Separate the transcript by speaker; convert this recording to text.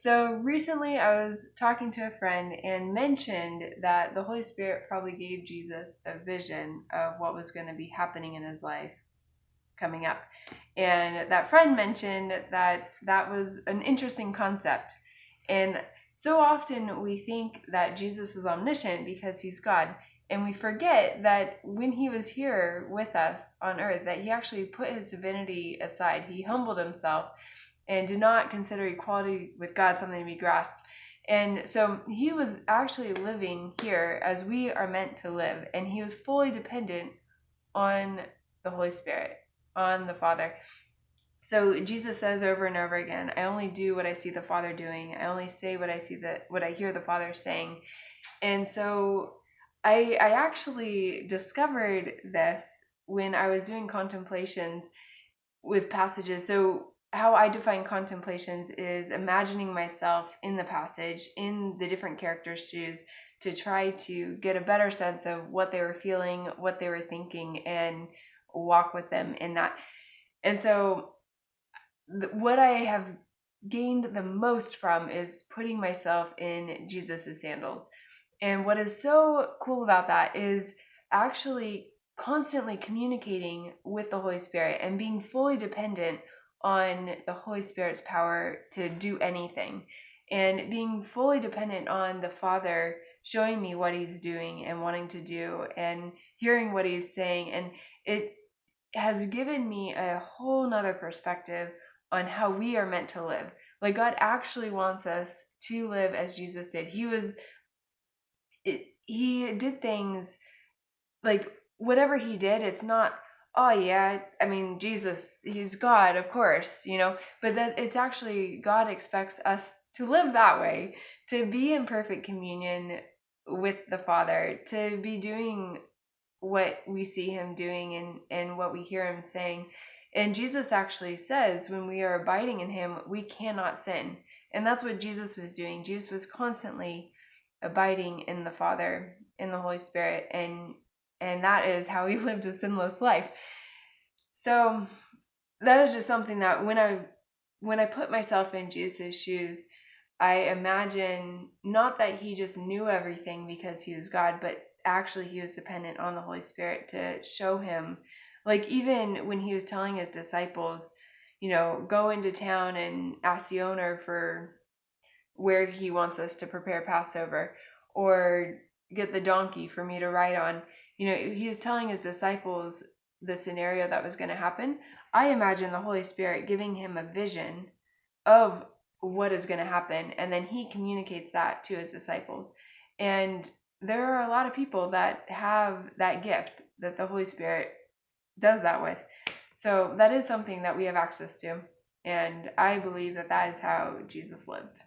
Speaker 1: So recently I was talking to a friend and mentioned that the Holy Spirit probably gave Jesus a vision of what was going to be happening in his life coming up. And that friend mentioned that that was an interesting concept. And so often we think that Jesus is omniscient because he's God. And we forget that when he was here with us on earth, that he actually put his divinity aside. He humbled himself and did not consider equality with God something to be grasped. And so he was actually living here as we are meant to live, and he was fully dependent on the Holy Spirit, on the Father. So Jesus says over and over again, I only do what I see the Father doing. I only say what I hear the Father saying. And so I actually discovered this when I was doing contemplations with passages. So how I define contemplations is imagining myself in the passage, in the different characters' shoes, to try to get a better sense of what they were feeling, what they were thinking, and walk with them in that. And so, what I have gained the most from is putting myself in Jesus's sandals. And what is so cool about that is actually constantly communicating with the Holy Spirit and being fully dependent on the Holy Spirit's power to do anything, and being fully dependent on the Father showing me what he's doing and wanting to do and hearing what he's saying. And it has given me a whole nother perspective on how we are meant to live. Like, God actually wants us to live as Jesus did. He did things like whatever he did, it's not, oh yeah, I mean, Jesus, he's God, of course, but that it's actually God expects us to live that way, to be in perfect communion with the Father, to be doing what we see him doing and what we hear him saying. And Jesus actually says when we are abiding in him, we cannot sin. And that's what Jesus was doing. Jesus was constantly abiding in the Father, in the Holy Spirit, and that is how he lived a sinless life. So that is just something that when I put myself in Jesus' shoes, I imagine not that he just knew everything because he was God, but actually he was dependent on the Holy Spirit to show him. Like, even when he was telling his disciples, go into town and ask the owner for where he wants us to prepare Passover, or get the donkey for me to ride on. He was telling his disciples the scenario that was going to happen. I imagine the Holy Spirit giving him a vision of what is going to happen, and then he communicates that to his disciples. And there are a lot of people that have that gift that the Holy Spirit does that with. So that is something that we have access to, and I believe that that is how Jesus lived.